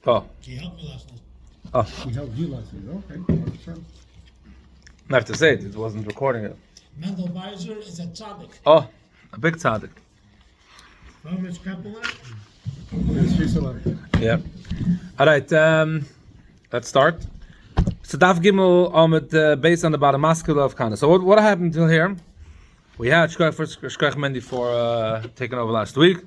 Oh. He helped me last night. Oh. He helped you last week. Okay. I have to say it wasn't recording it. Mendel Weiser is a tzaddik. Oh, a big tzaddik. Ramesh Kaplan. Yeah. All right. Let's start. So Daf Gimel Amid based on the bottom masculine of Kana. So what happened till here? We had Shkoch Mendy for taking over last week.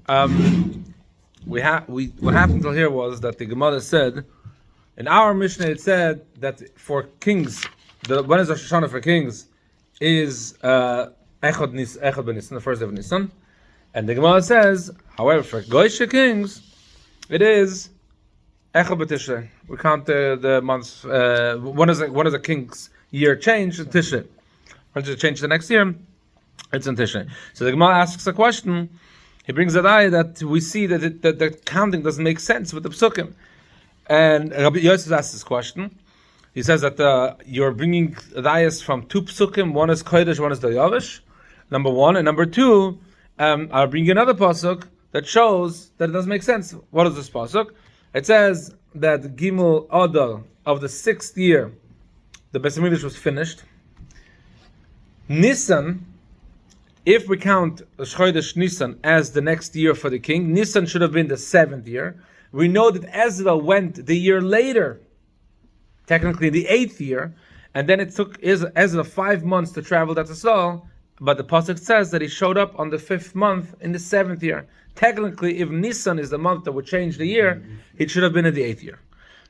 What happened till here was that the Gemarrah said, in our Mishnah it said that for kings, when is Rosh Hashana for kings is Echad B'Nisan, the first day of Nisan, and the Gemarrah says, however, for Goyshe kings, it is Echad B'Tishrei. We count the months. When is a king's year change? In Tishrei. When does it change the next year? It's in Tishrei. So the Gemarrah asks a question. He brings that ayah that we see that the counting doesn't make sense with the psukim. And Rabbi Yosef asks this question. He says that you're bringing ayahs from two psukim. One is Kodesh, one is Daryavesh. Number one. And number two, I'll bring you another pasuk that shows that it doesn't make sense. What is this pasuk? It says that Gimel Adar of the 6th year, the beis hamikdash was finished. Nisan, if we count Chodesh Nisan as the next year for the king, Nisan should have been the 7th year. We know that Ezra went the year later, technically the 8th year, and then it took Ezra 5 months to travel to Saul, but the pasuk says that he showed up on the 5th month in the 7th year. Technically, if Nisan is the month that would change the year, it should have been in the 8th year.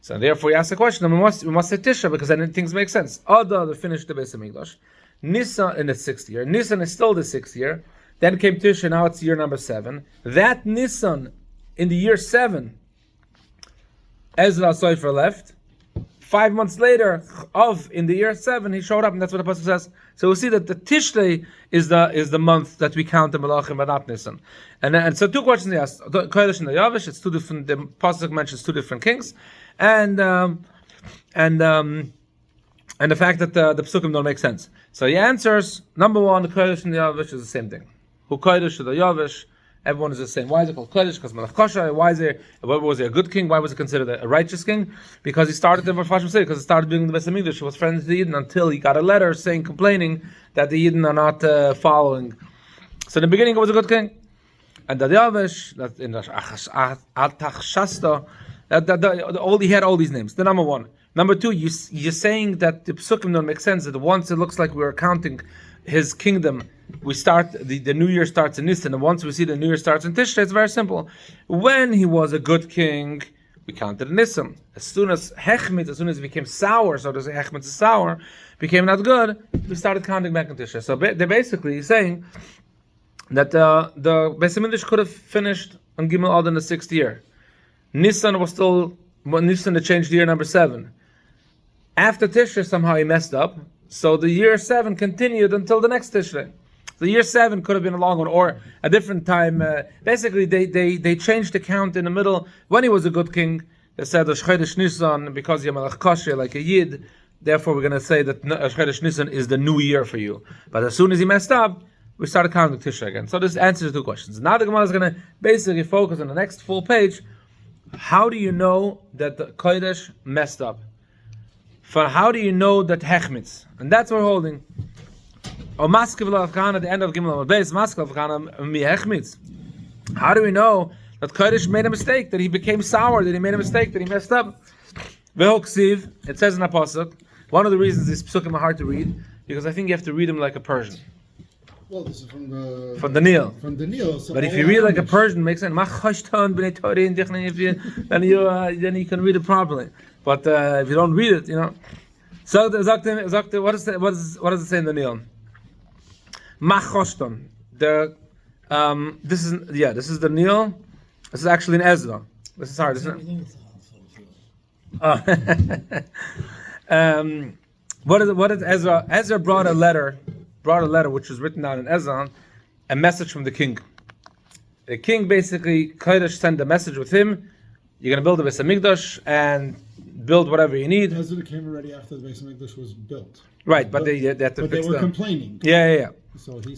So therefore, you ask the question, we must say Tisha, because then things make sense. Adar, they finished the beis hamikdash. Nisan in the 6th year. Nisan is still the 6th year. Then came Tisha, now it's year number 7. That Nisan, in the year 7, Ezra Sofer left. 5 months later, in the year 7, he showed up, and that's what the pasuk says. So we see that the Tishrei is the month that we count the Malachim, but not Nisan. And so two questions he asked: Kodesh and Daryavesh. It's two different. The pasuk mentions two different kings, and the fact that the psukim don't make sense. So he answers: number one, the Kodesh and Daryavesh is the same thing. Who Kodesh and Daryavesh? Everyone is the same. Why is it called Kodesh? Because Melech Kosher. Why was he a good king? Why was he considered a righteous king? Because he started the meforshim city. Because he started building the beis hamikdash. He was friends with the Yidden until he got a letter complaining that the Yidden are not following. So in the beginning, he was a good king. And Daryavesh, that in the Atachshasta, he had all these names. The number one. Number two, you're saying that the psukim don't make sense. That once it looks like we're counting his kingdom, we start the new year starts in Nisan, and once we see the new year starts in Tishrei, it's very simple. When he was a good king, we counted in Nisan. As soon as he became sour, so to say, Hechmet is sour, became not good, we started counting back in Tishrei. So they're basically saying that the beis hamikdash could have finished on Gimel Adar in the 6th year. Nisan they changed the year number 7. After Tishrei, somehow he messed up, so the year 7 continued until the next Tishrei. The year 7 could have been a long one, or a different time. Basically, they changed the count in the middle. When he was a good king, they said Chodesh Nisan, because you're Melech Kosher, like a Yid, therefore we're going to say that Chodesh Nisan is the new year for you. But as soon as he messed up, we started counting Tishrei again. So this answers two questions. Now the Gemarrah is going to basically focus on the next full page. How do you know that the Kodesh messed up? How do you know that Hechmitz? And that's what we're holding. Or Maseches Rosh Hashana at the end of Gimel beis, Maseches Rosh Hashana mi Hechmitz. How do we know that Kodesh made a mistake, that he became sour, that he made a mistake, that he messed up? Vehoksiv, it says in the pasuk. One of the reasons these psukim are hard to read, because I think you have to read them like a Persian. Well, this is from the Daniel. From Daniel. So but if you read like a Persian, it makes sense. Then you can read it properly. But if you don't read it, So what does it say in Daniel? Machoshton. This is Daniel. This is actually in Ezra. This is hard, isn't it? What is Ezra? Ezra brought a letter which was written down in Ezra, a message from the king. The king basically, Kodesh sent a message with him. You're going to build a beis hamikdash and build whatever you need. Ezra came already after the beis hamikdash was built. Right, but they had to fix they were complaining. Yeah. So he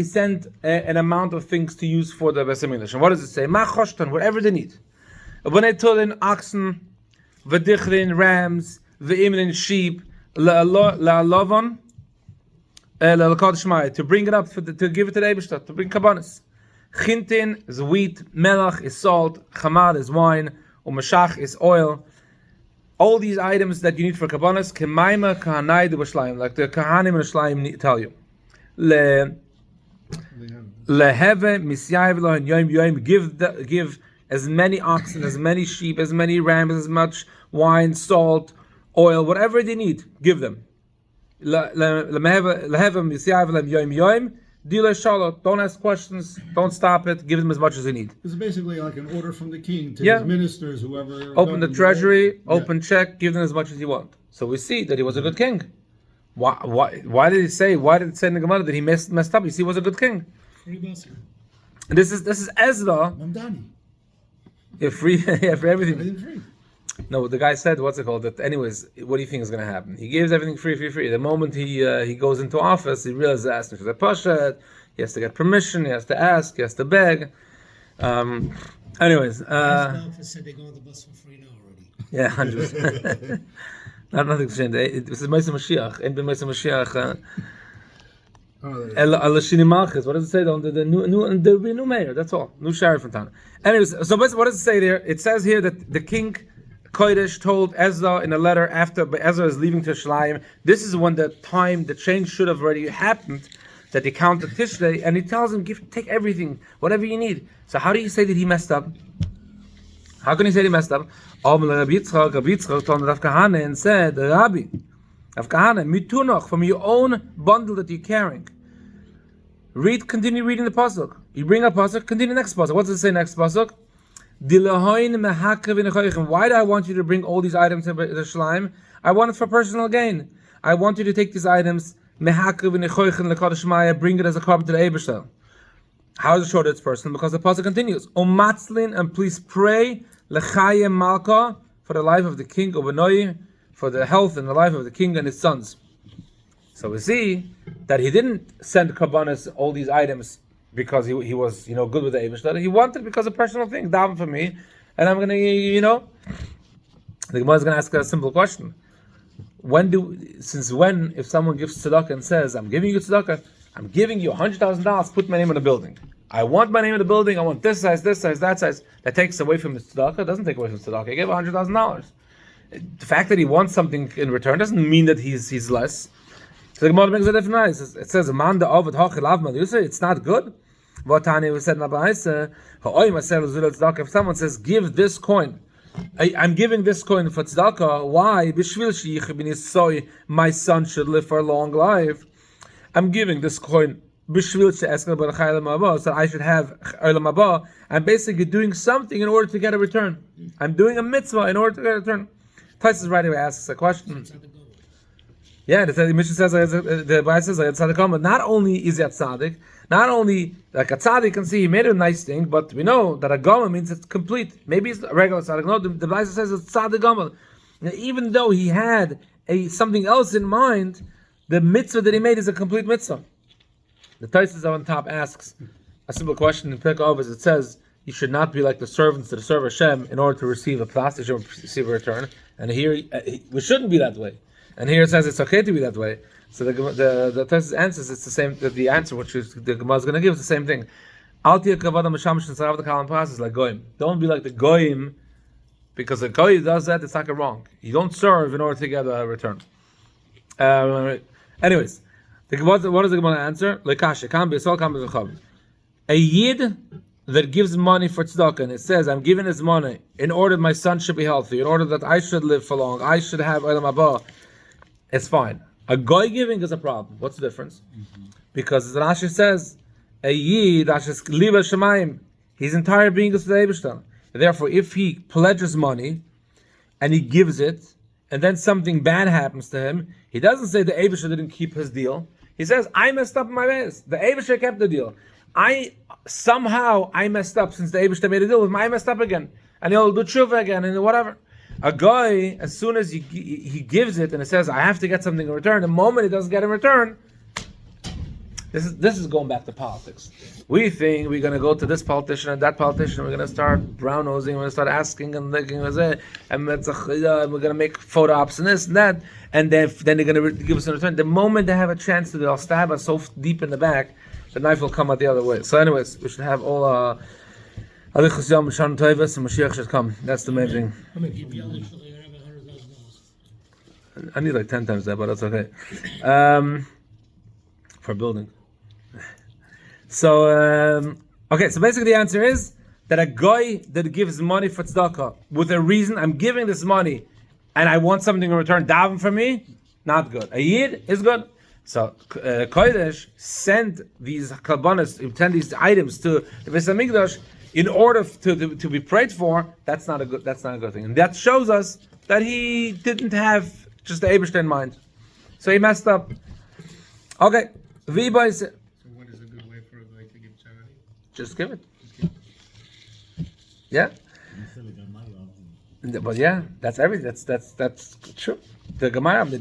sent an amount of things to use for the beis hamikdash. And what does it say? Machoshtan, whatever they need. B'nei tulin, oxen, v'dichrin, rams, v'imlin, sheep, la'alovon, to bring it up, to give it to the Eibishter, to bring kabbanis. Chintin is wheat, melach is salt, chamad is wine, umashach is oil. All these items that you need for kabbanis, kemaima kahanai de b'shlayim, like the kahanim and shlayim tell you. Leheve misyav lohen yom yom, give as many oxen, as many sheep, as many rams, as much wine, salt, oil, whatever they need, give them. Don't ask questions, don't stop it, give them as much as they need. It's basically like an order from the king to Yeah. his ministers, whoever. Open the treasury, open check, give them as much as you want. So we see that he was a good king. Why did it say in the Gemarrah that he messed up? You see, he was a good king. Free busing. And this is Ezra. Mamdani. Yeah, free, yeah, for everything. Everything free. No, the guy said, what's it called? That anyways, what do you think is going to happen? He gives everything free. The moment he goes into office, he realizes that's a pasha. He has to get permission. He has to ask. He has to beg. Anyways, Malchus said they go on the bus for free now already. yeah, 100%. Nothing to change. This is Meis Mashiach. Ain't been Meis Mashiach. Alashini Malchus. What does it say? There will be a new mayor. That's all. New sheriff in town. Anyways, so what does it say there? It says here that the king Kodesh told Ezra in a letter after Ezra is leaving to Shalayim. This is when the change should have already happened, that he counted Tishrei, and he tells him, take everything, whatever you need. So how do you say that he messed up? How can he say he messed up? Rabbi Yitzchak told Rav Kahane and said, Rabbi, Rav Kahane, mitunoch, from your own bundle that you're carrying. Continue reading the pasuk. You bring a pasuk, continue the next pasuk. What does it say next pasuk? Why do I want you to bring all these items to the Shalayim? I want it for personal gain. I want you to take these items, bring it as a carbon to the Eibishter. How is it sure that it's personal? Because the pasuk continues, and please pray L'chaye Malka, for the life of the king, Ubenoi, for the health and the life of the king and his sons. So we see that he didn't send Kabbanis all these items because he was good with the Eibishter. He wanted because of personal thing. Daven for me, and I'm gonna The Gemara is gonna ask a simple question: Since when, if someone gives tzedakah and says, "I'm giving you tzedakah, I'm giving you $100,000, put my name on the building. I want my name on the building. I want this size, that size." That takes away from the tzedakah. Doesn't take away from tzedakah. He gave $100,000. The fact that he wants something in return doesn't mean that he's less. So the Gemara makes a different eyes. It says, "Man the ovet hachilav malusa." It's not good. What Tanya we said in Abaisa, if someone says, "Give this coin," I'm giving this coin for tzedakah. Why? My son should live for a long life. I'm giving this coin so that I should have olam haba. I'm basically doing something in order to get a return. I'm doing a mitzvah in order to get a return. Taisus right away asks a question. Yeah, the Mishnah says, the beis says, but not only is he a tzaddik, not only like a tzaddik can see he made a nice thing, but we know that a gama means it's complete. Maybe it's a regular tzaddik. No, the beis says it's tzaddik gama. Even though he had something else in mind, the mitzvah that he made is a complete mitzvah. The Taisus on top asks a simple question in Pirkei Avos. It says you should not be like the servants that serve Hashem in order to receive a plus, to receive a return. And here we shouldn't be that way. And here it says it's okay to be that way. So the Taisus answers it's the same. The answer which the Gemara is going to give is the same thing. Is like goyim. Don't be like the goyim, because the goy does that. It's like a wrong. You don't serve in order to get a return. Anyways, what does the Gemara answer? A yid that gives money for tzedakah, and it says, "I'm giving his money in order that my son should be healthy, in order that I should live for long, I should have olam haba." It's fine. A goy giving is a problem. What's the difference? Because as Rashi says, a yid, his entire being is to the Eibishter. Therefore, if he pledges money and he gives it, and then something bad happens to him, he doesn't say the Eibishter didn't keep his deal. He says, "I messed up in my beis. The Eibishter kept the deal. I messed up since the Eibishter made a deal with me. I messed up again, and he'll do tshuva again and whatever." A guy, as soon as he gives it and it says, "I have to get something in return," the moment he doesn't get in return, This is going back to politics. We think we're going to go to this politician and that politician. We're going to start brown nosing. We're going to start asking and looking, and we're going to make photo ops and this and that. And then they're going to give us a return. The moment they have a chance to, they'll stab us so deep in the back, the knife will come out the other way. So, anyways, we should have all. Alichus Yom Shan Tovas and Mashiach should come. That's the main thing. I need like 10 times that, but that's okay. For building. So, okay, so basically the answer is that a guy that gives money for tzedakah with a reason, I'm giving this money and I want something in return, daven for me, not good. A yid is good. So, Kodesh sent these karbanos, sent these items to the beis hamikdash in order to be prayed for. That's not a good thing. And that shows us that he didn't have just the Eibishter in mind. So he messed up. Okay. beis. So what is a good way for a guy to give charity? Just give it. Yeah. But yeah, that's everything. That's true. The Gemarrah,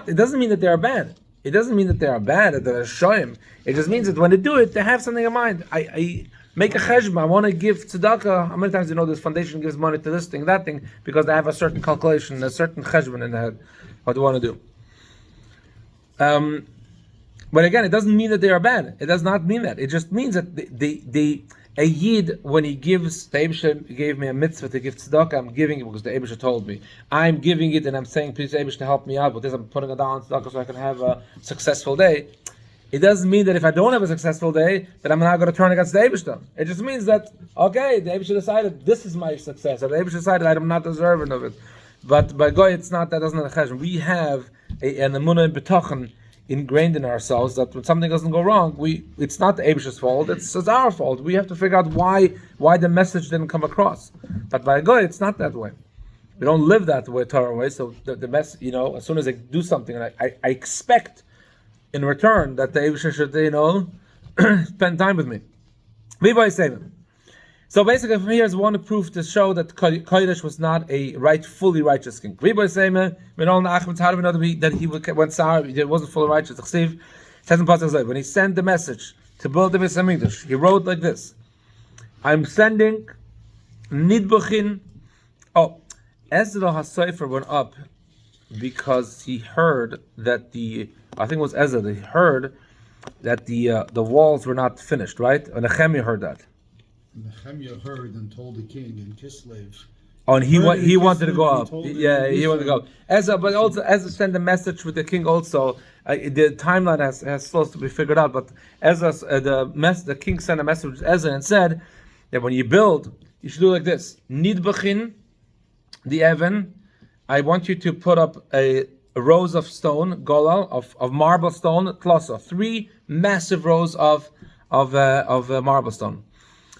it doesn't mean that they are bad. It doesn't mean that they are bad, that they're shoyim. It just means that when they do it, they have something in mind. I make a cheshbon. I want to give tzedakah. How many times this foundation gives money to this thing, that thing, because they have a certain calculation, a certain cheshbon in their head, what they want to do. But again, it doesn't mean that they are bad. It does not mean that. It just means that a yid, when he gives, the Eibishter gave me a mitzvah to give tzedakah, I'm giving it because the Eibishter told me. I'm giving it and I'm saying, please Eibishter help me out with this, I'm putting it down on tzedakah so I can have a successful day. It doesn't mean that if I don't have a successful day, that I'm not going to turn against the Eibishter. It just means that, okay, the Eibishter decided this is my success, or the Eibishter decided I'm not deserving of it. But by God, it's not, that doesn't have a cheshbon. We have an emunah and betachon ingrained in ourselves that when something doesn't go wrong, it's not the Eibishter's fault, it's our fault. We have to figure out why the message didn't come across. But by God, it's not that way. We don't live that way, Torah way. So the mess, as soon as I do something, and I expect in return that the Eibishter should, spend time with me. beis. So basically, from here is one proof to show that Kodesh was not a fully righteous king. beis, how do we know that he went sour? He wasn't fully righteous. It says in Pasuk, when he sent the message to build the beis hamikdash, he wrote like this: I'm sending nidbachin. Ezra HaSofer went up because he heard that I think it was Ezra that he heard that the walls were not finished, right? And Nehemiah heard that. Nehemiah heard and told the king in Kislev. Oh, and he wanted to go up. Yeah, he wanted to go up. But also Ezra sent a message with the king also. The timeline has supposed to be figured out, but the king sent a message to Ezra and said that when you build, you should do like this. Nidbachin, the Evan, I want you to put up a rows of stone, golal, of marble stone, tlosa, 3 massive rows of marble stone.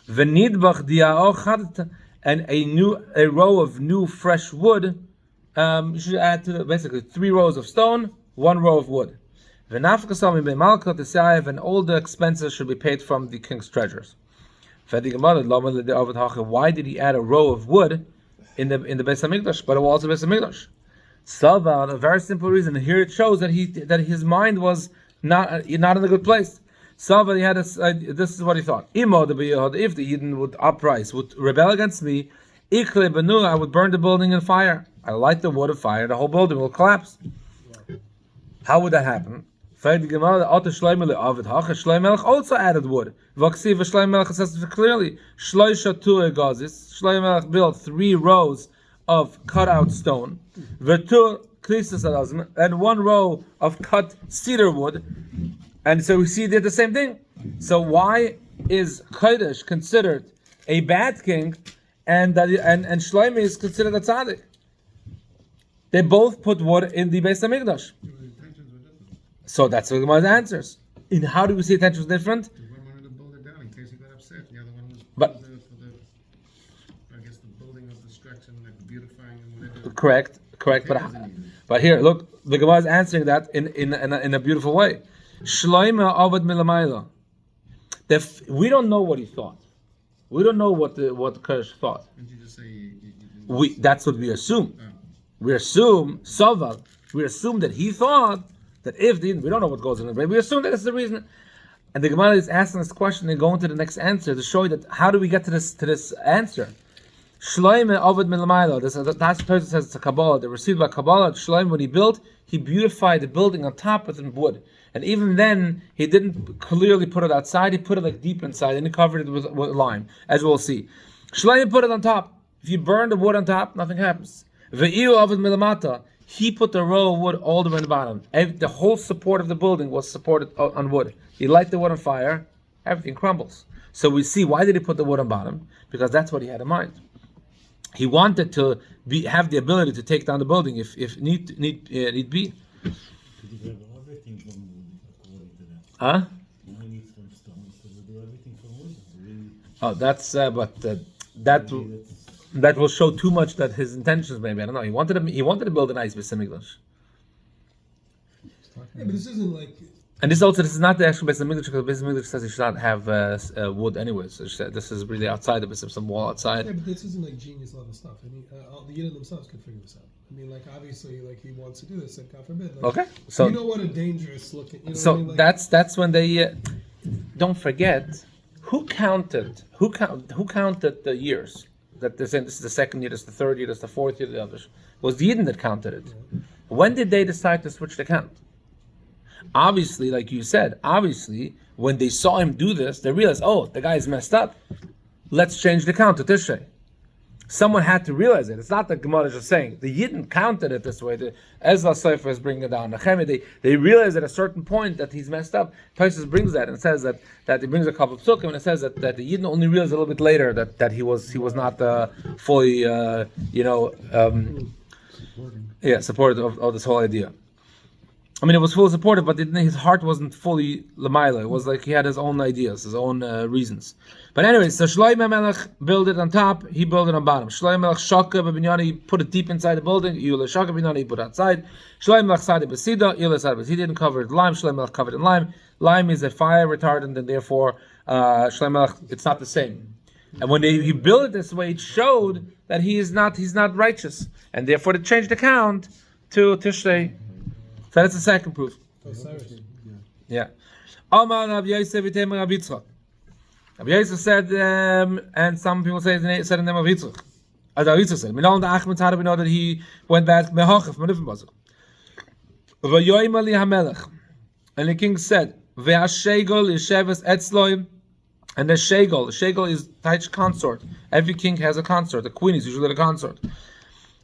V'nidbach dia'ochat, and a row of new fresh wood. You should add to basically 3 rows of stone, 1 row of wood. V'nafkasam b'malkot t'sayev, and all the expenses should be paid from the king's treasures. Why did he add a row of wood in the beis hamikdash, but it was also beis hamikdash? Salva, a very simple reason. Here it shows that his mind was not in a good place. Salva, he had this is what he thought: if the Eden would rebel against me, I would burn the building in fire. I light the wood of fire, the whole building will collapse. How would that happen? Shlomo also added wood. Shlomo says clearly, Shlomo built 3 rows of cut out stone, and 1 row of cut cedar wood, and so we see they did the same thing. So why is Kodesh considered a bad king, and Shlomo is considered a tzaddik? They both put wood in the beis hamikdash. So that's what the Gemara answers. In how do we see intentions different? One wanted to build it down in case he got upset. The other one was But- the building of the structure and the beautifying and whatever. Correct. But here, look, the Gemara is answering that in a beautiful way. Shlomo avad milamayla. We don't know what he thought. We don't know what Kodesh thought. Didn't you just say? That's what we assume. We assume Saval. We assume that he thought that if we don't know what goes in the brain. We assume that that's the reason. And the Gemarrah is asking this question and going to the next answer to show you that how do we get to this answer? Shloime Ovid Milamaylo. That's person says it's a Kabbalah. They received by Kabbalah. Shloime, when he built, he beautified the building on top with wood. And even then, he didn't clearly put it outside. He put it like deep inside, and he covered it with lime, as we'll see. Shloime put it on top. If you burn the wood on top, nothing happens. Ve'iu Ovid Milamata. He put the row of wood all the way on the bottom. The whole support of the building was supported on wood. He light the wood on fire, everything crumbles. So we see, why did he put the wood on bottom? Because that's what he had in mind. He wanted to have the ability to take down the building if need be. Huh? Oh, that's that will show too much that his intentions maybe. I don't know. He wanted to build a nice beis hamikdash. Yeah, but this isn't like. And this is not the actual beis hamikdash, because beis hamikdash says you should not have wood anyways. So this is really outside. There's some wall outside. Yeah, but this isn't like genius level stuff. I mean, the Yidden themselves can figure this out. I mean, like obviously, like he wants to do this, and God forbid. Like, Okay, so you know what a dangerous looking. You know so what I mean? Like, that's when they don't forget who counted the years. That they're saying this is the second year, this is the third year, this is the fourth year, the others. It was the Yidden that counted it. When did they decide to switch the count? Obviously, like you said, when they saw him do this, they realized, oh, the guy's messed up. Let's change the count to Tishrei. Someone had to realize it. It's not that Gemarrah is just saying. The Yidden counted it this way. The Ezra Sefer is bringing it down. They realized at a certain point that he's messed up. Taisus brings that and says that he brings a couple of psukim and it says that the Yidden only realized a little bit later that he was not fully supportive of this whole idea. I mean, it was fully supportive, but his heart wasn't fully Lamaila. It was like he had his own ideas, his own reasons. But anyway, so Shloime Melech built it on top, he built it on bottom. Shloime Melech Shaka B'Binyani, he put it deep inside the building. Yule Shaka B'Binyani, he put it outside. Shloime Melech Sadi B'Sida, Yule Sadi B'Sida, he didn't cover it in lime. Shloime Melech covered it in lime. Lime is a fire retardant, and therefore Shloime Melech, it's not the same. And when he built it this way, it showed that he's not righteous, and therefore they changed the count to Tishrei. So that's the second proof. Yeah. Amar Rav Yosef v'Teimer Rav Yitzchak. Rav Yosef said, and some people said the name of Yitzchak. As Rav Yitzchak said, Minal Achmed Tzara, we know that he went back mehochef from Bazak. V'yoyim li hamelech, and the king said, Ve'ashegol yesheves etzloim, and the shegol is Taich consort. Every king has a consort. The queen is usually the consort.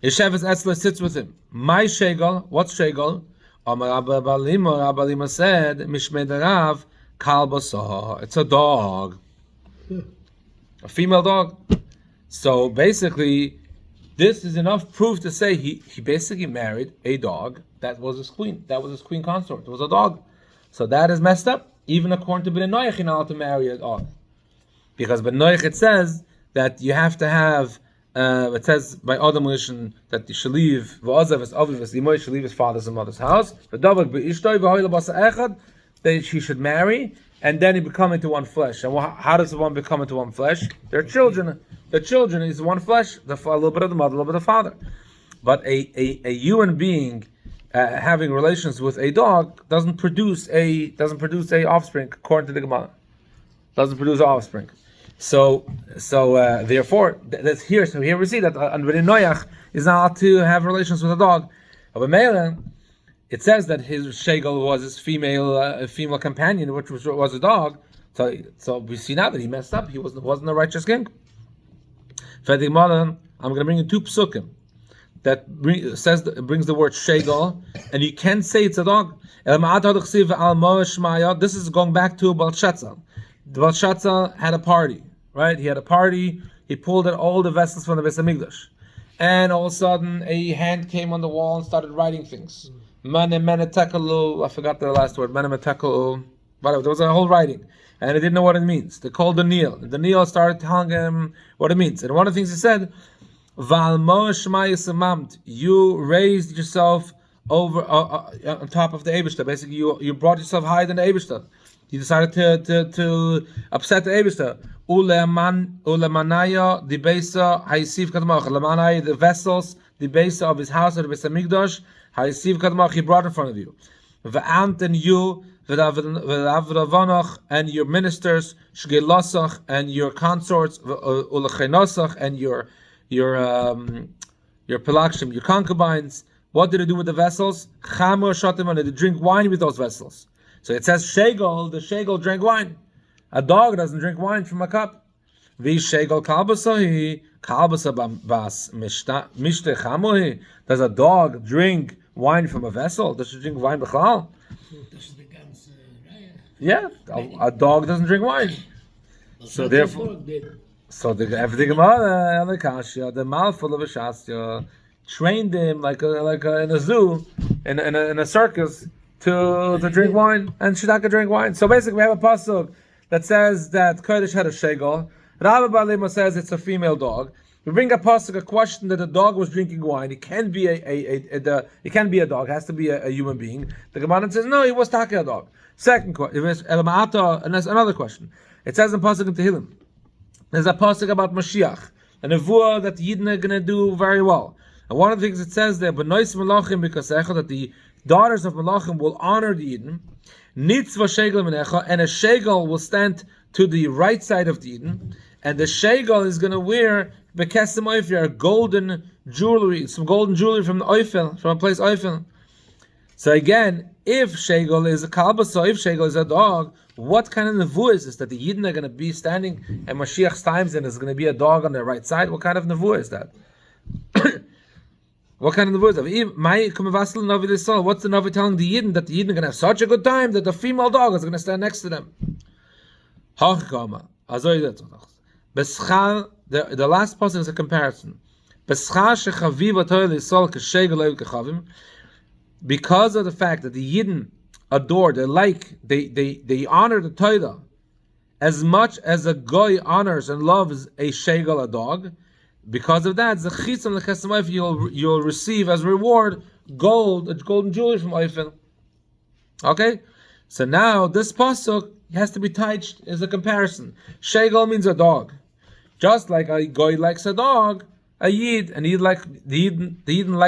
Yesheves etzloim sits with him. My shegol, what's shegol? Amar Abba Balima said, Mishmedarav Kalbasah. It's a dog. A female dog. So basically, this is enough proof to say he basically married a dog that was his queen. That was his queen consort. It was a dog. So that is messed up. Even according to Ben Noach, you're not allowed to marry a dog. Because Ben Noach, it says that you have to have it says by Adam Rishon that you should leave should leave his father's and mother's house. That she should marry, and then he become into one flesh. And how does one become into one flesh? Their children. The children is one flesh. A little bit of the mother, a little bit of the father. But a human being having relations with a dog doesn't produce a offspring, according to the Gemarrah. Doesn't produce offspring. So therefore, that's here. So here we see that Ben Noach is not allowed to have relations with a dog. But Mele, it says that his shegel was his female companion, which was a dog. So we see now that he messed up. He wasn't a righteous king. For the Gemara, I'm going to bring you two psukim that brings the word shegel, and you can say it's a dog. This is going back to Belshazzar. Belshazzar had a party, right? He had a party. He pulled out all the vessels from the beis hamikdash, and all of a sudden, a hand came on the wall and started writing things. I forgot the last word. Whatever. There was a whole writing, and he didn't know what it means. They called Daniel. Daniel started telling him what it means. And one of the things he said, you raised yourself over on top of the Eibishter. Basically, you brought yourself higher than the Eibishter. You decided to upset the Eibishter. Ulemanaya the beisa hayisiv kadmach. Lemanaya the vessels, the beisa of his house, or the beis hamikdash hayisiv kadmach. He brought in front of you. v'ant and you, v'avravanoch and your ministers, shgelasach and your consorts, ulechenosach and your pelakshim, your concubines. What did it do with the vessels? Chamor shatim, and they drink wine with those vessels. So it says shegel, the shegel drank wine. A dog doesn't drink wine from a cup. V'shegel kalbasahi, kalbasa bas mishte chamohi. Does a dog drink wine from a vessel? Does it drink wine b'chalal? Das ist die ganze Reihe. Yeah, a dog doesn't drink wine. So therefore, the Gemarrah, the mouthful of a shastya, trained him like in a zoo, in a circus, to drink wine, and Shidaka drink wine. So basically, we have a pasuk that says that Kodesh had a shegel. Rabbi Balima says it's a female dog. We bring a pasuk, a question that the dog was drinking wine. It can't be it can't be a dog. It has to be a human being. The Gemara says no, he was talking a dog. Second question, and that's another question. It says in pasuk in Tehillim, there's a pasuk about Mashiach, a nevuah that the Yidden are going to do very well. And one of the things it says there, b'nois melachim b'kasecha, that the daughters of melachim will honor the Yidden. Nitzva shegel menecha, and a shegel will stand to the right side of the Yidden, and the shegel is going to wear bekesem oifel, golden jewelry, some golden jewelry from the oifel, from a place oifel. So again, if shegel is a kalbasa, if shegel is a dog, what kind of nevuah is this? That the Yidden are going to be standing at Mashiach's times and there's going to be a dog on their right side? What kind of nevuah is that? What kind of nevuah is that? What's the Navi telling the Yidden? That the Yidden are going to have such a good time that the female dog is going to stand next to them. The last passage is a comparison. Because of the fact that the Yidden adore, they honor the Torah as much as a goy honors and loves a shegel, a dog. Because of that, you'll receive as reward golden jewelry from Oifel. Okay, so now this pasuk has to be touched as a comparison. Shegel means a dog, just like a goy likes a dog, a yid, and the yid like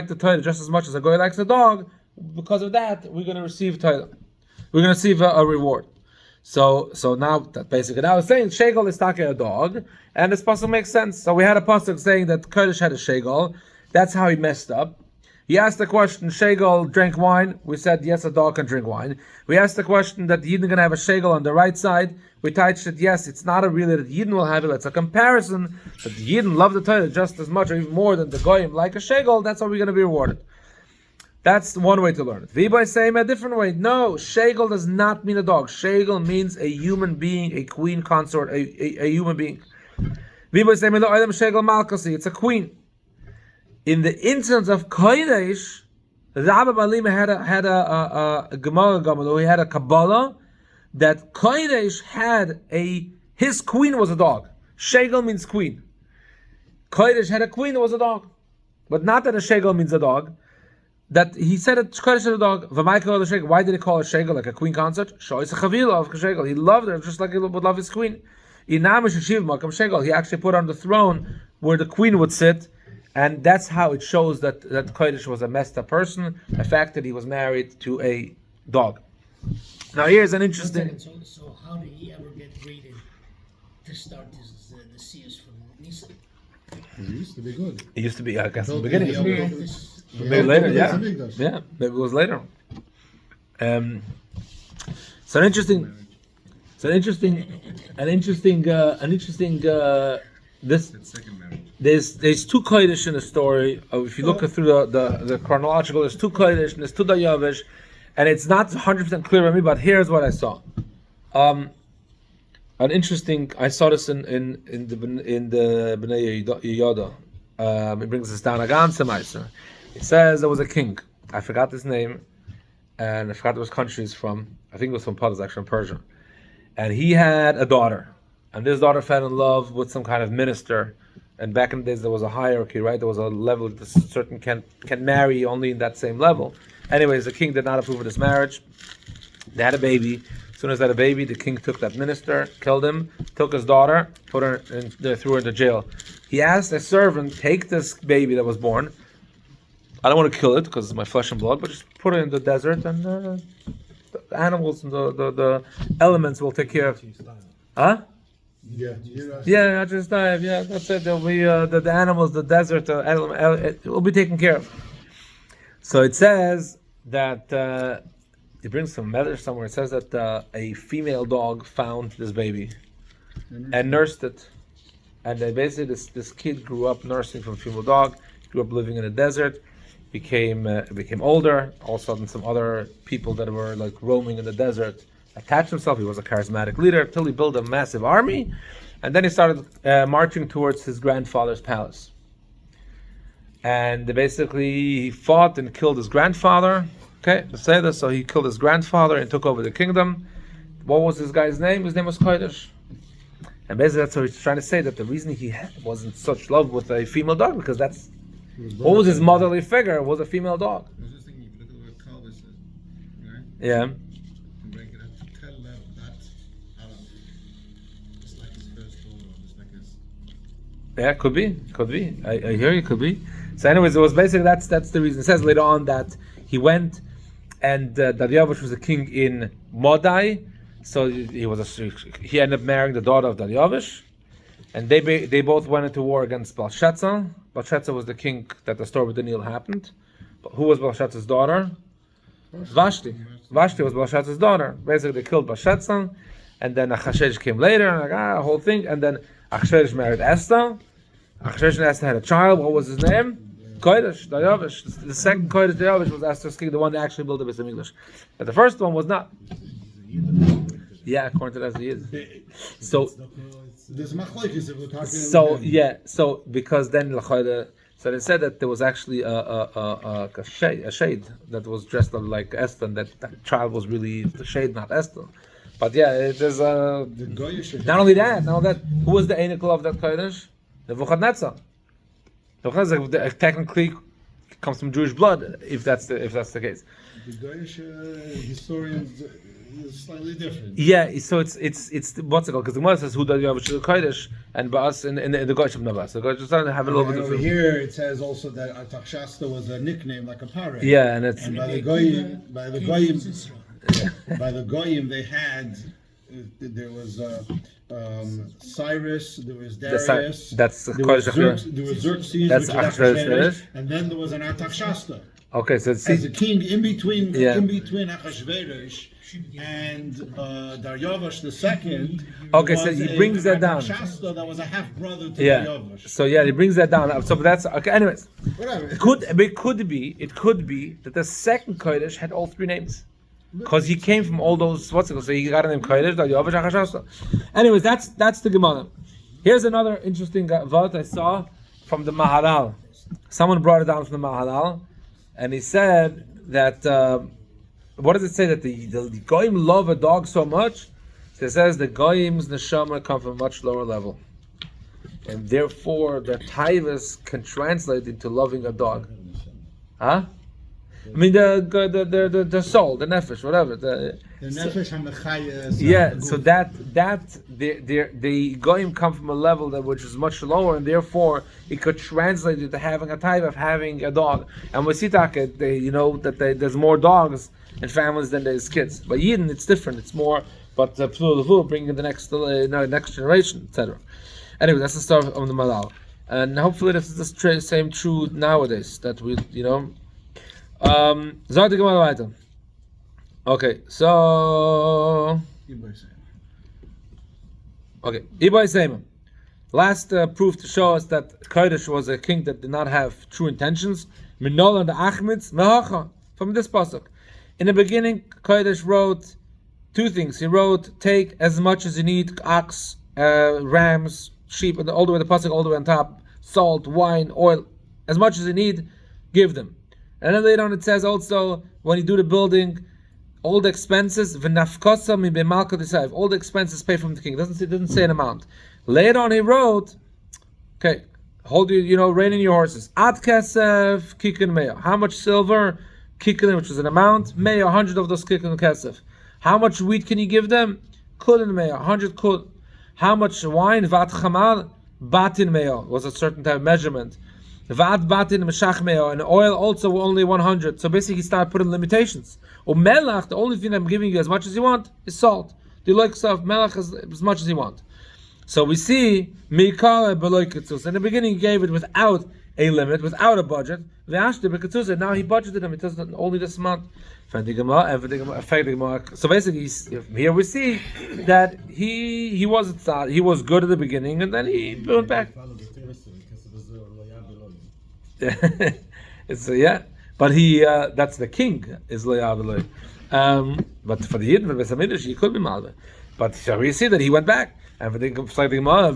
the Torah just as much as a goy likes a dog. Because of that, we're going to receive Torah. We're going to receive a reward. So now that basically now it's saying shegel is talking a dog, and this pasuk makes sense. So we had a pasuk saying that Kodesh had a shegel. That's how he messed up. He asked the question, shegel drank wine. We said yes, a dog can drink wine. We asked the question that the Yidden are going to have a shegel on the right side. We touched it, yes, it's not a really that the Yidden will have it. It's a comparison that the Yidden love the Torah just as much or even more than the goyim like a shegel. That's how we're going to be rewarded. That's one way to learn it. Vibai saying a different way. No, shegel does not mean a dog. Shegel means a human being, a queen consort, a human being. Vibai saying shegel malkasi. It's a queen. In the instance of Kodesh, Rabbi Balima had a Gemarrah, he had a Kabbalah that Kodesh had his queen was a dog. Shegel means queen. Kodesh had a queen that was a dog, but not that a shegel means a dog. That he said it Kodesh had a dog. Why did he call it shegel like a queen consort? Shoy's a chavila of shegel. He loved her just like he would love his queen. He actually put her on the throne where the queen would sit. And that's how it shows that Kodesh was a messed up person, the fact that he was married to a dog. Now here's an interesting... So how did he ever get rated to start the seers from Nisa? It used to be good. It used to be, I guess, in the Built beginning. the Maybe later, yeah. hamikdash. Yeah, maybe it was later. So an interesting... This there's two kodesh in the story. If you look through the chronological, there's two kodesh and there's two Daryavesh, and it's not 100% clear to me. But here's what I saw. An interesting. I saw this in the Bnei Yehuda. It brings us down a ganze Meiser. It says there was a king. I forgot his name, and I forgot which country he's from. I think it was from Padus, actually, from Persia. And he had a daughter. And this daughter fell in love with some kind of minister. And back in the days, there was a hierarchy, right? There was a level that certain can marry only in that same level. Anyways, the king did not approve of this marriage. They had a baby. As soon as they had a baby, the king took that minister, killed him, took his daughter, put her threw her into jail. He asked a servant, take this baby that was born, I don't want to kill it because it's my flesh and blood, but just put it in the desert, and the animals and the elements will take care of it. Huh? Yeah, I just dive. Yeah, that's it. There'll be the animals, the desert, it will be taken care of. So it says that it brings some medrash somewhere. It says that a female dog found this baby and nursed it, and then basically this kid grew up nursing from a female dog. Grew up living in the desert, became older. All of a sudden, some other people that were like roaming in the desert attached himself. He was a charismatic leader till he built a massive army, and then he started marching towards his grandfather's palace. And basically, he fought and killed his grandfather. Okay, let's say this. So he killed his grandfather and took over the kingdom. What was this guy's name? His name was Kodesh. And basically, that's what he's trying to say, that the reason he was in such love with a female dog, because that's what was his motherly figure, was a female dog. I was just thinking, if you look at what Calvin says, right? Yeah. And break it up to tell them that Alan, just like his first daughter, just like his. Yeah, could be. I hear you, could be. So anyways, it was basically, that's the reason. It says later on that he went, and Daryavesh was a king in Modai, so he ended up marrying the daughter of Daryavesh, and they both went into war against Belshazzar. Belshazzar was the king that the story with the Nile happened. But who was Belshazzar's daughter? Vashti. Vashti was Belshazzar's daughter. Basically, they killed Belshazzar, and then Achashverosh came later, and whole thing, and then Achashverosh married Esther. Achashverosh and Esther had a child. What was his name? Kodesh, Daryavesh. The second Kodesh, Daryavesh, was Esther's king, the one that actually built the beis hamikdash. But the first one was not. Yeah, according to that, he is. So, There's machlokes if we're talking. so because then so they said that there was actually a shade that was dressed up like Esther, and that child was really the shade, not Esther. But yeah, it is. Not only that, who was the anicle of that Kodesh? Nebuchadnezzar. Nebuchadnezzar technically comes from Jewish blood, if that's the case. The Goyish historians is slightly different. Yeah, so it's what's it called? Because the Gemara says who Daryavesh is the Kodesh, and by us in the Goyish of Navas. The Goyish starting to have a little bit of. Over here it says also that Artaxerxes was a nickname like a parrot. Yeah, and it's by the Goyim they had. There was Cyrus, there was Darius, that's there was Xerxes, that's which is Achashverosh, and then there was an Artaxerxes. Okay, so as a king in between Achashverosh and Daryavesh II. Okay, so he brings that down. That was a half brother to Daryavesh. So he brings that down. So that's okay. Anyways, whatever. It could be that the second Kodesh had all three names. Because he came from all those, so he got a name Kodesh, Daryavesh, Achashverosh. Anyways, that's the Gemarrah. Here's another interesting vart I saw from the Maharal. Someone brought it down from the Maharal, and he said that, what does it say? That the Goyim love a dog so much? So it says the Goyim's neshama come from a much lower level. And therefore, the taivas can translate into loving a dog. Huh? I mean the soul, the nefesh, whatever. The nefesh hamikdash. Yeah, so that the goyim come from a level which is much lower, and therefore it could translate into having a type of having a dog. And with Sitaka, there's more dogs in families than there's kids. But Yidden, it's different. It's more, but bringing the next generation, etc. Anyway, that's the story of the Malal, and hopefully this is the same true nowadays that we Zot Gemarrah weiter. Okay, so Ibai Seima. Last proof to show us that Kodesh was a king that did not have true intentions. Minol and the Achmitz Mehacha. From this pasuk, in the beginning, Kodesh wrote two things. He wrote, "Take as much as you need: ox, rams, sheep, and all the way the pasuk, all the way on top, salt, wine, oil, as much as you need, give them." And then later on it says also, when you do the building, all the expenses, all the expenses paid from the king. It doesn't say an amount. Later on he wrote, okay, hold rein in your horses. Ad kesef kikin meya. How much silver? Kikin, which is an amount. Meya, 100 of those kikin kesef. How much wheat can you give them? Kudin meya, 100 kud. How much wine? Vat chamal, batin meya, was a certain type of measurement. Vad batin meshachmeo, and oil also only 100. So basically, he started putting limitations. Melach, the only thing I'm giving you as much as you want is salt. Do you like stuff? Melach as much as you want. So we see Mikara beloy ketzus. In the beginning, he gave it without a limit, without a budget. Now he budgeted him. It doesn't only this month. So basically, here we see that he was good at the beginning, and then he went back. It's but he that's the king is loyal. But for the Yidden, for the beis hamikdash, he could be malva. But so we see that he went back. And for the Gemarrah,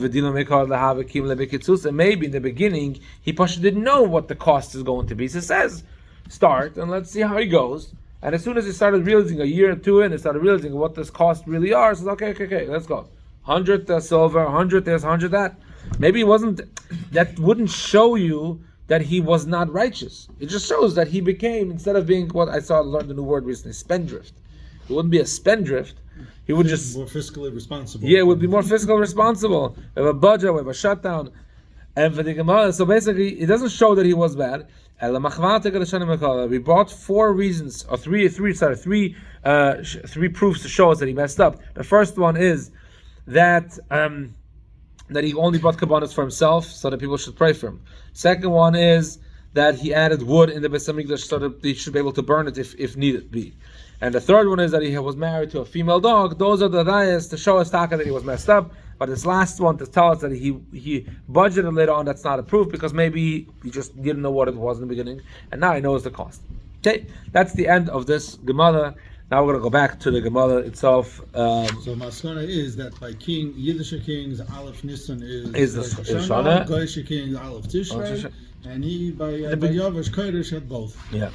and maybe in the beginning he didn't know what the cost is going to be. So it says, start and let's see how he goes. And as soon as he started realizing a year or two in, he started realizing what this cost really are. So okay, let's go. 100 silver, 100 this, 100 that. Maybe it wasn't. That wouldn't show you that he was not righteous. It just shows that he became, instead of being what I learned a new word recently, spendthrift. It wouldn't be a spendthrift. He would just more fiscally responsible. Yeah, it would be more fiscally responsible. We have a budget, we have a shutdown, and for the Gemarrah, so basically, it doesn't show that he was bad. We brought four reasons, or three proofs to show us that he messed up. The first one is that that he only bought kabbanas for himself, so that people should pray for him. Second one is that he added wood in the beis hamikdash so that they should be able to burn it if needed be. And the third one is that he was married to a female dog. Those are the rayas to show us that he was messed up. But this last one to tell us that he budgeted later on, that's not a proof, because maybe he just didn't know what it was in the beginning, and now he knows the cost. Okay, that's the end of this Gemarrah. Now we're going to go back to the Gemarrah itself. So Maskana is that by Yiddish kings, Aleph Nisan is the Shana, Goyish kings, Aleph Tishrei, and he by Daryavesh Kodesh had both. Yeah.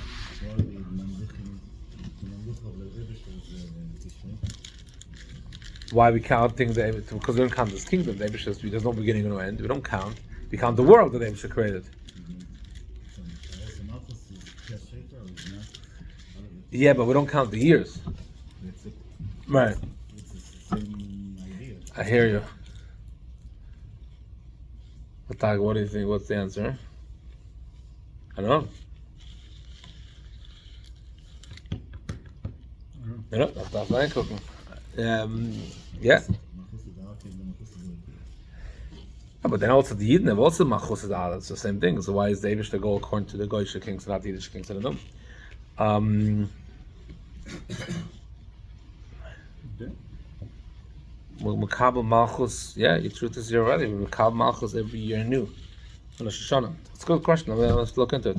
Why we count things because we don't count this kingdom. There's no beginning and no end. We don't count. We count the world that Daryavesh created. Yeah, but we don't count the years. Right. I hear you. What do you think? What's the answer? I don't know. You know, that's my cooking. Yeah. But then also the Yidden have also Machus Adal. It's the same thing. So why is the Daryavesh to go according to the Goyish kings and not the Yiddish kings? I don't know. Makabel Malchus, the truth is you're right. Makabel Malchus every year new. Rosh Hashana. It's a good question. Let's look into it.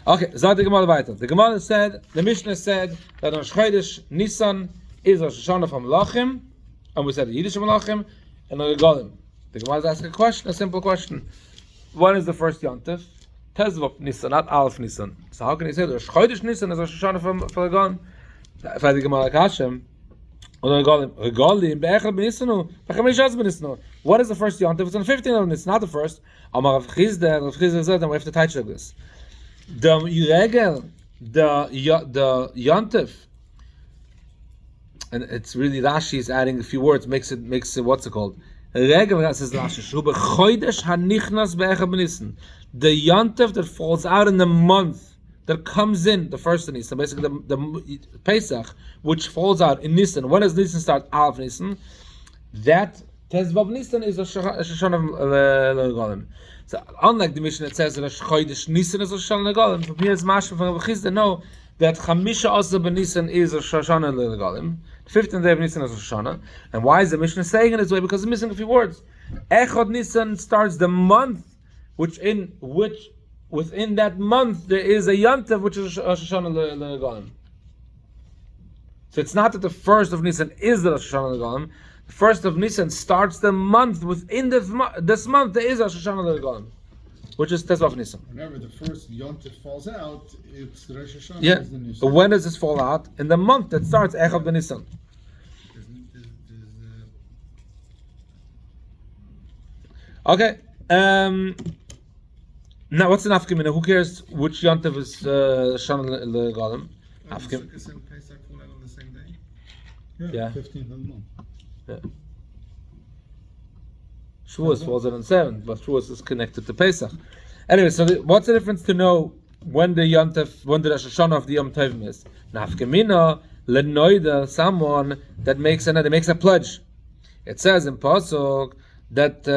Okay, so the Gemarrah weiter. The Gemarrah said, the Mishnah said that Rosh Chodesh Nisan is Rosh Hashana from Melachim, and we said the Yiddish Melachim and the Regalim. The Gemarrah is asking a question, a simple question. When is the first Yontif? Tezvov Nisan, not Aleph Nisan. So how can he say that Rosh Chodesh Nisan is Rosh Hashana from Regalim? If I think Gemarrah Kashem, what is the first Yontif? It's on the 15th of Nisan, not the first. Rav Chizda said, and we have to touch like this. The Yontif, and it's really Rashi is adding a few words, makes it what's it called? Regel says Rashi. The Yontif that falls out in the month that comes in the first of Nisan, basically the Pesach, which falls out in Nisan. When does Nisan start? Aleph Nisan. That Tezvav Nisan is a Shoshana Legalim. So unlike the Mishnah that says that Chodesh Nisan is a Shoshana Legalim, from here is Mashma from Rav Chizda know that Chamisha Asa Ben Nisan is a Shoshana Legalim. The 15th day of Nisan is a Shoshana. And why is the Mishnah saying it this way? Because it's missing a few words. Echad Nisan starts the month within that month there is a Yontif which is a Shoshana Legalim. So it's not that the first of Nisan is the Shoshana Legalim. The first of Nisan starts the month within this month there is a Shoshana Legalim, which is Tezvav Nisan. Whenever the first Yontif falls out, it's the Rosh Hashana. Yeah. But when does this fall out? In the month that starts Echad Ben Nisan. Okay. Now, what's an Afkim? Who cares which Yontif is Shoshana Legalim? Afkim. Yeah. 15th of the month. Yeah. Shavuos falls out on 7th, but Shavuos is connected to Pesach. Anyway, so what's the difference to know when the Rosh Hashana of the Yom Tovim is? Nafkemina lenoida, someone that makes a pledge. It says in Pasuk that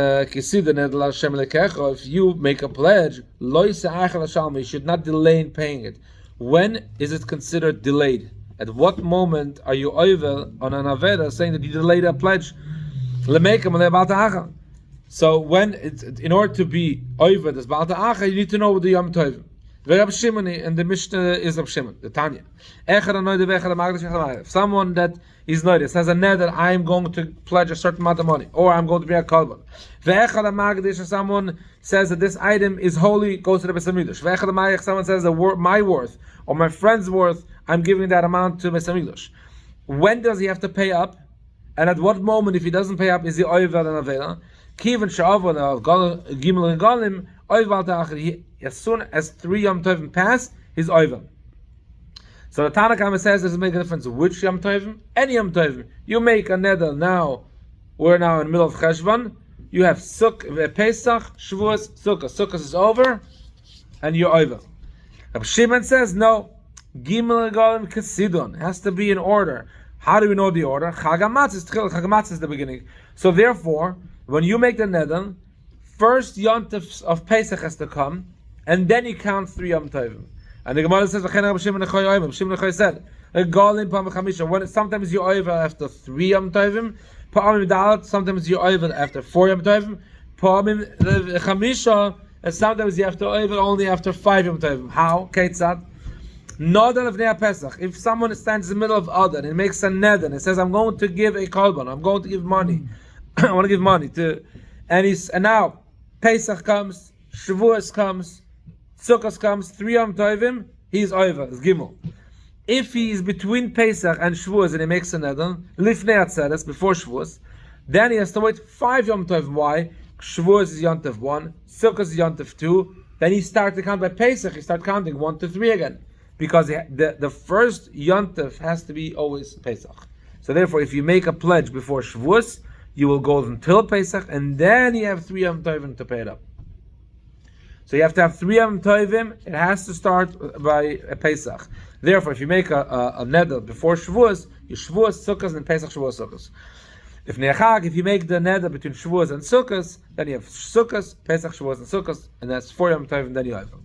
if you make a pledge, you should not delay in paying it. When is it considered delayed? At what moment are you over on an aveda saying that you delayed a pledge? So when in order to be over this Baal Ta'acha, you need to know the Yom Tovim. Rab Shimon, and the Mishnah is Rab Shimon, the Tanya. If someone that is noticed has a net that I am going to pledge a certain amount of money, or I'm going to bring a korban. If someone says that this item is holy, goes to the beis hamikdash. Someone says that my worth or my friend's worth, I'm giving that amount to beis hamikdash. When does he have to pay up? And at what moment, if he doesn't pay up, is he over an avela? Kivan sha'avon gimel and galim over ta'achar. As soon as 3 Yom Tovim pass, he's over. So the Tanna Kama says doesn't make a difference which Yom Tovim, any Yom Tovim. You make a neder now. We're now in the middle of Cheshvan. You have Pesach, Shavuos, Sukkot. Sukkot is over, and you're over. Rabbi Shimon says no. Gimel Galim Kasidon has to be in order. How do we know the order? Chag HaMatzah is the beginning. So therefore, when you make the neder, first Yom Tov of Pesach has to come, and then you count 3 Yom Tovim. And the Gemarrah says, Rabbi Shimon said, when sometimes you're over after 3 Yom Tovim, sometimes you're over after 4 Yom Tovim, and sometimes you have to over only after 5 Yom Tovim. How? Ketzad? Nodal of Nea Pesach. If someone stands in the middle of Adar and makes a neder and says, I'm going to give a korban, I'm going to give money, I want to give money to, and now Pesach comes, Shavuos comes, Sukkot comes, 3 Yom Tovim, he's over, it's Gimel. If he is between Pesach and Shavuos and he makes a neder, Lifnei Atzeres, before Shavuos, then he has to wait 5 Yom Tovim. Why? Shavuos is Yom Tov 1, Sukkot is Yom Tov 2, then he starts to count by Pesach, he starts counting 1 to 3 again. Because the first Yom Tov has to be always Pesach. So therefore, if you make a pledge before Shavuos, you will go until Pesach, and then you have 3 Yom Tovim to pay it up. So you have to have 3 Yom Tovim. It has to start by Pesach. Therefore, if you make a neder before Shavuos, you Shavuos, Sukkot, and Pesach, Shavuos, Sukkot. If you make the neder between Shavuos and Sukkot, then you have Sukkot, Pesach, Shavuos, and Sukkot, and that's 4 Yom Tovim. Then you have them.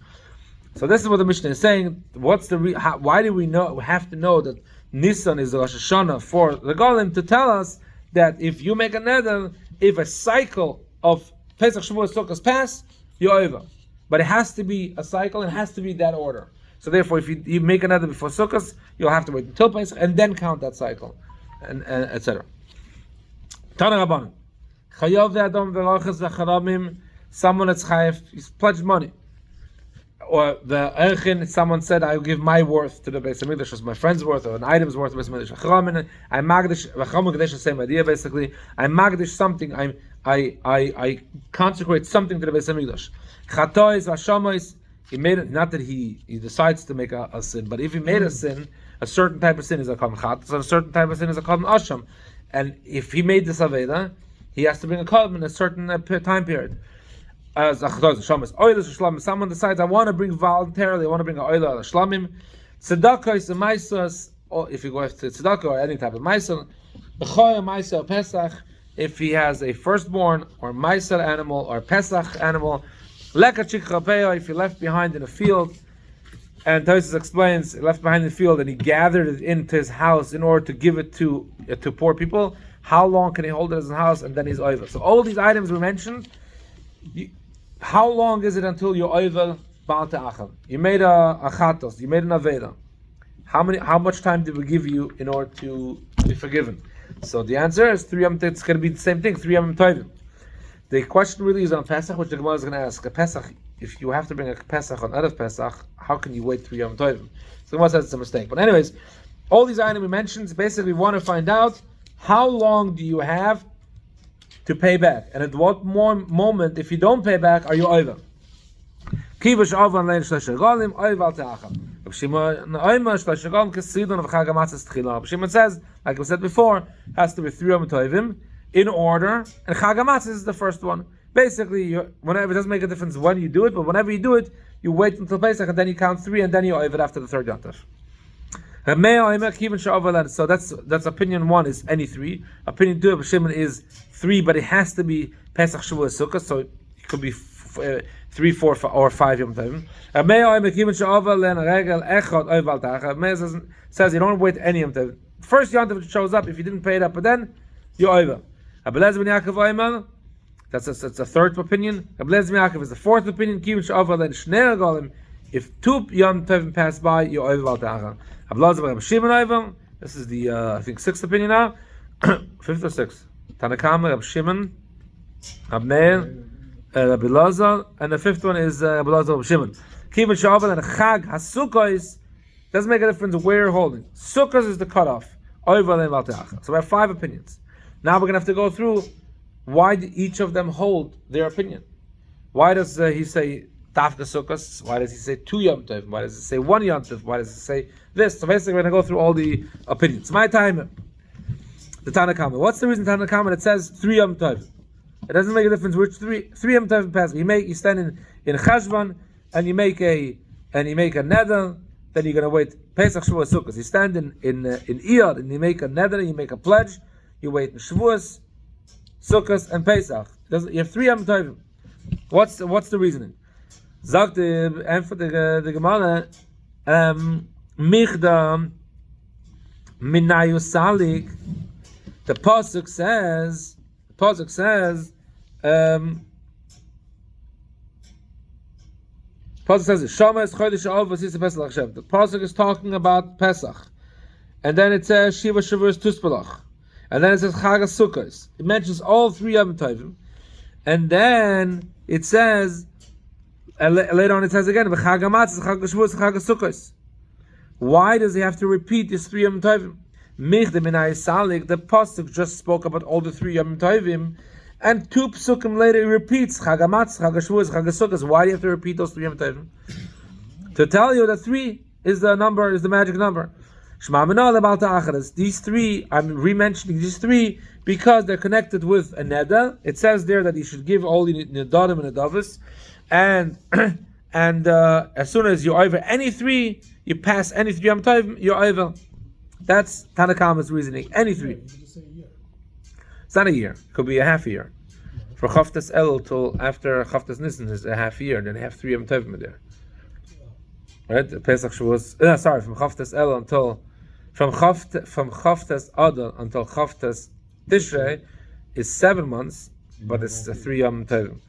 So this is what the Mishnah is saying. What's the why do we know? We have to know that Nisan is the Rosh Hashana for the Golim to tell us that if you make a neder, if a cycle of Pesach, Shavuos, Sukkot pass, you're over. But it has to be a cycle, and it has to be that order. So therefore, if you make another before Sukkot, you'll have to wait until Pesach and then count that cycle, and etc. Tana Rabbanan, Chayav ve'adam ve'roches ve'charamim. Someone that's chayav, he's pledged money. Or the erchin, someone said, I will give my worth to the beis hamikdash, as my friend's worth, or an item's worth to the beis hamikdash. I magdash, the same idea basically. I magdash something. I consecrate something to the beis hamikdash. Chatois vashamois. He made it. Not that he decides to make a sin, but if he made a sin, a certain type of sin is a korban chatos, and a certain type of sin is a korban asham. And if he made this aveda, he has to bring a korban in a certain time period. As someone decides, I want to bring voluntarily, I want to bring a oila shlamim, tzedakah is a maisas, or if you go to tzedakah or any type of maisel, b'choya maisel pesach, if he has a firstborn or maisel animal or pesach animal, leka chikchapeya, if he left behind in a field, and Tosis explains, he left behind in the field and he gathered it into his house in order to give it to poor people. How long can he hold it in his house, and then he's over? So all these items we mentioned. How long is it until you're over Baal Ta'achal? You made a chatos, you made an aveda. How much time did we give you in order to be forgiven? So the answer is 3 Yom Tovim. It's going to be the same thing, 3 Yom Tovim. The question really is on Pesach, which the Gemarrah is going to ask. A Pesach, if you have to bring a Pesach on Erev Pesach, how can you wait 3 Yom Tovim? So the Gemarrah says it's a mistake. But anyways, all these items we mentioned, basically we want to find out how long do you have to pay back, and at what more moment, if you don't pay back, are you over? Kivash avan lein shlosh galim oival teacham. Shimon says, like we said before, has to be 3 Yom Tovim in order, and Chag HaMatzah is the first one. Basically, whenever it doesn't make a difference when you do it, but whenever you do it, you wait until Pesach and then you count 3 and then you over it after the third Yontif. So that's opinion 1 is any 3. Opinion 2 of Shimon is 3, but it has to be Pesach, Shavuos, Sukkot, so it could be 3, 4, or 5 Yom Tovim. Meir says you don't wait any Yom Tovim. First Yom Tov shows up, if you didn't pay it up, but then you're over. That's a third opinion. Abelaz ben Yaakov is the fourth opinion. If 2 Yom Tovim pass by, you're over Valtachah. Abelaz ben Shimon over. This is the I think 6th opinion now. 5th or 6th. Tanakama, Rab Shimon, Abneil, Abelazar, and the 5th one is Abelazar Rab Shimon. Kivin Shavuot and Chag Hasukos doesn't make a difference where you're holding. Sukkos is the cutoff. Over Valtachah. So we have 5 opinions. Now we're going to have to go through why do each of them hold their opinion. Why does he say Tafka Sukkos? Why does he say 2 Yom Tov? Why does he say 1 Yom Tov? Why does he say this? So basically we're going to go through all the opinions. My time, the Tanakama. What's the reason Tanakama it says 3 Yom Tov? It doesn't make a difference which 3 Yom Tov pass. You stand in Cheshvan and you make a neder, then you're going to wait Pesach, Shavuos, Sukkos. You stand in Iyad and you make a neder, you make a pledge. You wait in Shavuos, Sukkos, and Pesach. You have 3 Yom Tovim. What's the reasoning? Sagt the Gemarrah, Michda Minayu Salik. The pasuk says, Shama es chodesh ha'ov v'sisa Pesach Hashem. The pasuk is talking about Pesach, and then it says Shiva Shavuos Tuspelach. And then it says Chag HaSukkos. It mentions all 3 Yom Tovim. And then it says, later on it says again, Chag HaMatzos, Chag HaShavuos, Chag HaSukkos. Why does he have to repeat these 3 Yom Tovim? Michde Minay Salik, the pasuk just spoke about all the 3 Yom Tovim, and 2 psukim later he repeats Chag HaMatzos, Chag HaShavuos, Chag HaSukkos. Why do you have to repeat those 3 Yom Tovim? To tell you that 3 is the number, is the magic number. These 3, I'm re-mentioning these 3 because they're connected with a neder. It says there that you should give all the nedarim and nedavis, and as soon as you're over any 3, you pass any 3 Yom Tovim, you're over. That's Tanakama's reasoning. Any 3. It's not a year. It could be a half a year. For Chavtas El till after Chavtas Nisan is a half year, and then you have 3 Yom Tovim there. Right? The Pesach Shavuos. From Chavtas El until from Chavtas Adar until Chavtas Tishrei is 7 months, but it's a 3 Yom Tovim.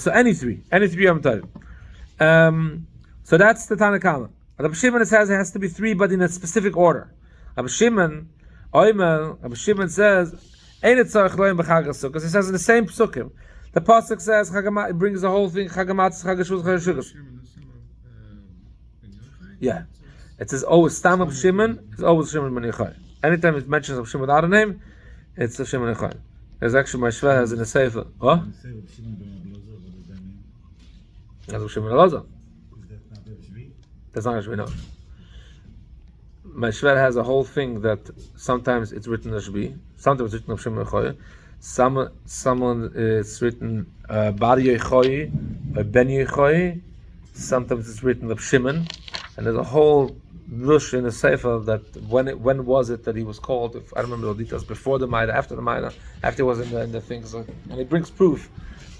So any 3 Yom Tovim. So that's the Tanakama. Rabbi Shimon says it has to be 3, but in a specific order. Rabbi Shimon says, "Ein etzarich loim b'chag HaSukkos." He says in the same psukim. The pasuk says, it brings the whole thing, Chag HaMatzos, Chag HaShavuos, Chag HaSukkos. Yeah. It says always Stam of Shimon, it's always Shimon ben Yochai. Anytime it mentions of Shimon without a name, it's a Shimon ben Yochai. There's actually my Shver has in a Sefer. What? That's of Shimon Elazar. That's not actually, no. My Shver has a whole thing that sometimes it's written as Shvi, sometimes it's written of Shimon Yochai. Someone it's written Bar Yochai, Ben Yochai. Sometimes it's written of Shimon. And there's a whole lush in the Sefer that when was it that he was called? If I don't remember the details, before the Maida, after the Maida, after he was in the things, and it brings proof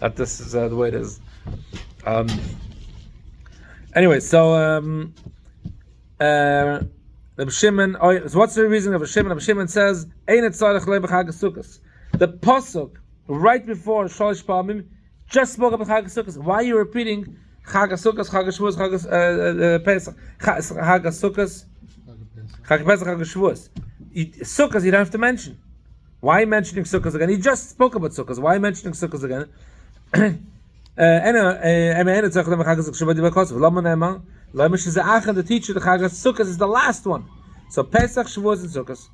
that this is the way it is. Anyway, so Rabbi Shimon. So what's the reason of Rabbi Shimon? Rabbi Shimon says, "Ein etzarich loim b'chag HaSukkos." The pasuk right before Shalish Pa'amim just spoke about Chag HaSukkos. Why are you repeating Chag HaSukkos, Chag HaShavuos, Chag Pesach, Chag HaSukkos, Chag Pesach, Chag HaShavuos? Sukkos you don't have to mention. Why are you mentioning Sukkos again? He just spoke about Sukkos. Why are you mentioning Sukkos again? The teacher, the Chag HaSukkos is the last one. So Pesach, Shavuos, and Sukkos.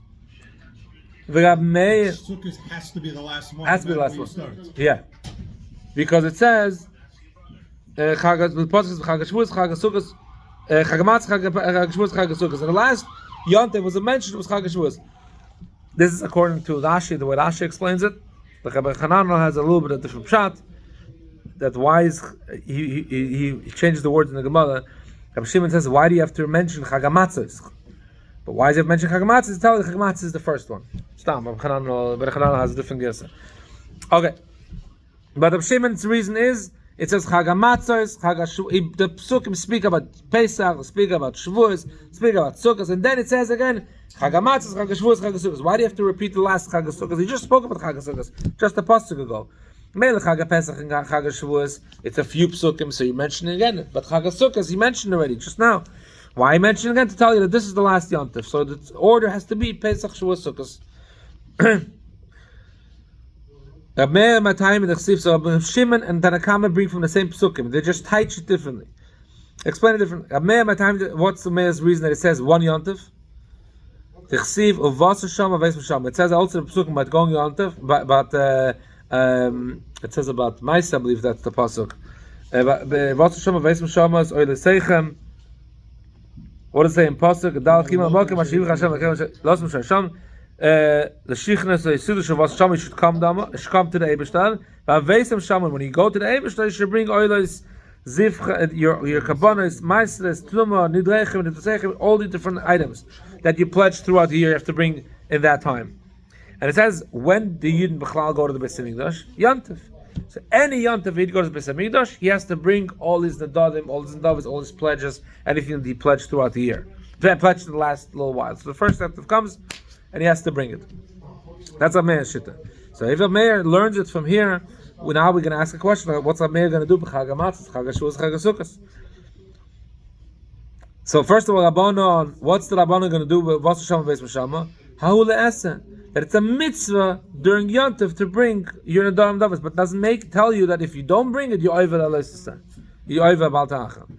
Sukkos has to be the last one. Has to be the last one. Yeah, because it says Chag HaSukkos, Chag HaSukkos, Chag HaMatzos, Chag HaShavuos, Chag HaSukkos. And the last Yom Tov was a mention was Chag HaShavuos. This is according to Rashi, the way Rashi explains it. The Rabbi Hananel has a little bit of different pshat. That why is he changes the words in the Gemarrah. Rabbi Shimon says, why do you have to mention Chagamatzos? But why does he have to mention Chagamatzos? Tell you Chagamatzos is the first one. Stam, Rabbi Hananel has a different guess. Okay. But Rabbi Shimon's reason is, it says Chagamatzos, the Psukim speak about Pesach, speak about Shavuos, speak about Sukkot, and then it says again, Chagamatzos, Chagashavuos, Chagasukos. Why do you have to repeat the last Chagasukos? He just spoke about Chagasukos just a pasuk ago. Mele Chagapesach and Chagashavuos, it's a few Psukim, so you mention it again. But Chagasukos, he mentioned already just now. Why mention it again? To tell you that this is the last Yontif. So the order has to be Pesach, Shavuos, Sukkos. My time in the Chsiv, so Shimon and Tanakama bring from the same psukim. They just teach it differently. Explain it differently. My time. What's the Meir's reason that it says one yontif? The Chsiv of Vas Hashana, Veis Hashana. It says also the psukim about going yontif, but it says about Maisa. I believe that's the pasuk. Vas Hashana, Veis Hashana is Oile Seichem. What does it say in pasuk? Dal Chima Mokem Hashiv Hashem Los Mishasham. The Shichna so Yisudu Shavas Shama should come to the Eibishter. But Veisam Shama, when you go to the Eibishter, you should bring oilos, zif, your kabbanos, maestras, tluma, nidrechem, nidrechem, all the different items that you pledge throughout the year. You have to bring in that time. And it says, when the Yidden B'chlal go to the beis hamikdash? Yantiv. So any Yantiv Yid goes to the beis hamikdash, he has to bring all his nadadim, all his nadavis, all his pledges, anything that he pledged throughout the year. That pledged in the last little while. So the first Yantiv comes, and he has to bring it. That's a Meir's Shitta. So if a Meir learns it from here, now we're going to ask a question: what's a Meir going to do? Chagamatzos, Chagashavuos, Chagasukos. So first of all, Rabbanon, what's the Rabbanon going to do with Vas Hashama, Veis Hashama? Ha'u le'esen, that it's a mitzvah during Yontif to bring your Nadarim Davos, but doesn't tell you that if you don't bring it, you're over the you're over Baal Ta'acham.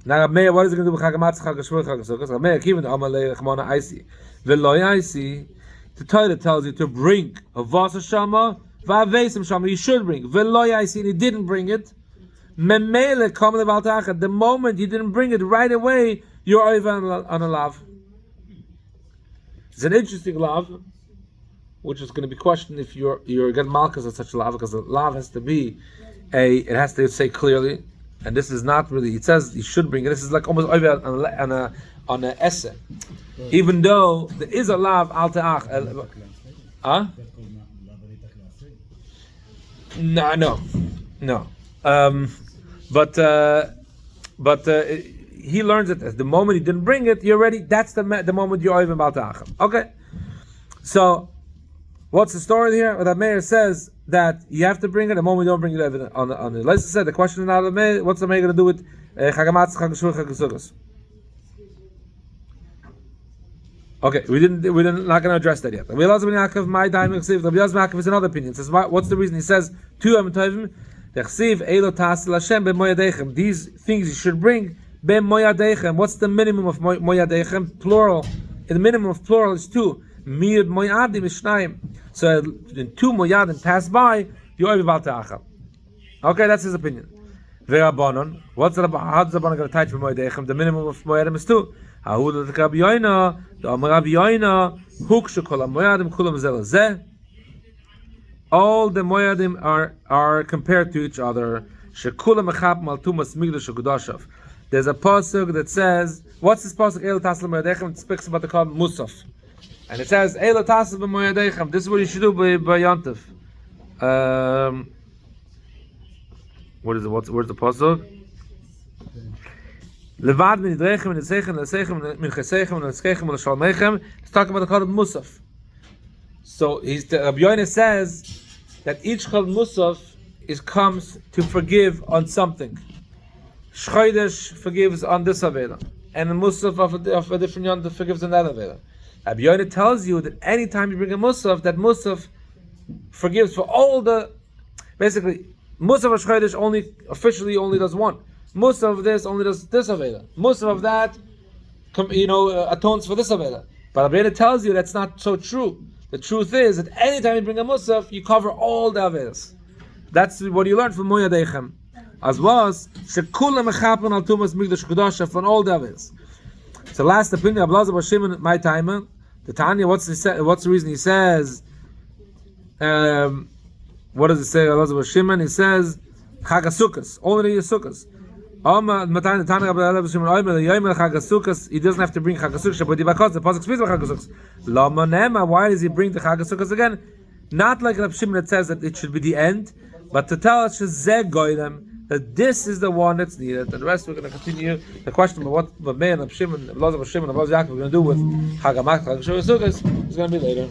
Now, Meir, what is it going to do with Chagamatzos, Chagashavuos, Chagasukos? Meir, even the Amalei Chmona Aisi. The Torah tells you to bring a Vas Hashama, Va'aveisim Shama. You should bring. And he didn't bring it. Memele Kam Le'Baal Ta'achad. The moment you didn't bring it right away, you're over on a lav. It's an interesting lav, which is going to be questioned if you're getting malchus at such a lav, because the lav has to be it has to say clearly, and this is not really. It says you should bring it. This is like almost over on an essay. Even though there is a lav al ta'ach, no. But he learns it as the moment he didn't bring it, you're ready. That's the moment you're over al ta'ach. Okay. So, what's the story here? Well, the Meir says that you have to bring it. The moment you don't bring it on the. Let's say the question now, the Meir, what's the Meir going to do with Chagamatzos, Chagashavuos, Chagasukos? Okay, we didn't not going to address that yet. My time is another opinion. Says what's the reason? He says these things you should bring b'moyadechem. What's the minimum of moyadechem? Plural. And the minimum of plural is 2. Miyad moyadim is shnayim. So when 2 moyadim pass by, you're over Baal Ta'acham. Okay, that's his opinion. Ve'Rabbanon. How does the Rabbanon going to touch b'moyadechem? The minimum of moyadim is 2. All the moyadim are compared to each other. There's a pasuk that says, what's this pasuk? It speaks about the called Musaf, and it says, this is what you should do by Yontif. What is it? Where's the pasuk? Levad min idrechem min tzechem min chesechem min tzechem min shalmechem. It's talking about the called Musaf. So Rabbi Yoina says that each called Musaf comes to forgive on something. Shchodesh forgives on this aveda, and the Musaf of a different yontif forgives on that aveda. Rabbi Yoina tells you that anytime you bring a Musaf, that Musaf forgives for all the. Basically, Musaf of Shchodesh officially only does one. Musaf of this only does this aveda. Musaf of that, atones for this aveda. But Rabbi Yoina tells you that's not so true. The truth is that anytime you bring a Musaf, you cover all the avedas. That's what you learn from Moyadechem. As was shekulam mechapen al tumas mikdash kedusha from all the avedas. So last opinion of Blatt Shimon, my timer. The Tanya, what's the reason he says? What does it say? Elazar Shimon. He says Chag HaSukkos, only the Sukkos. He doesn't have to bring Chag HaSukkos, but the pasuk speaks about Chag HaSukkos. Lama nema. Why does he bring the Chag HaSukkos again? Not like Reb Shimon that says that it should be the end, but to tell us that this is the one that's needed. And the rest we're going to continue. The question of what me and Reb Shimon, Elazar Shimon, and Yaakov are going to do with Chag HaMikdash, Chag HaSukkos is going to be later.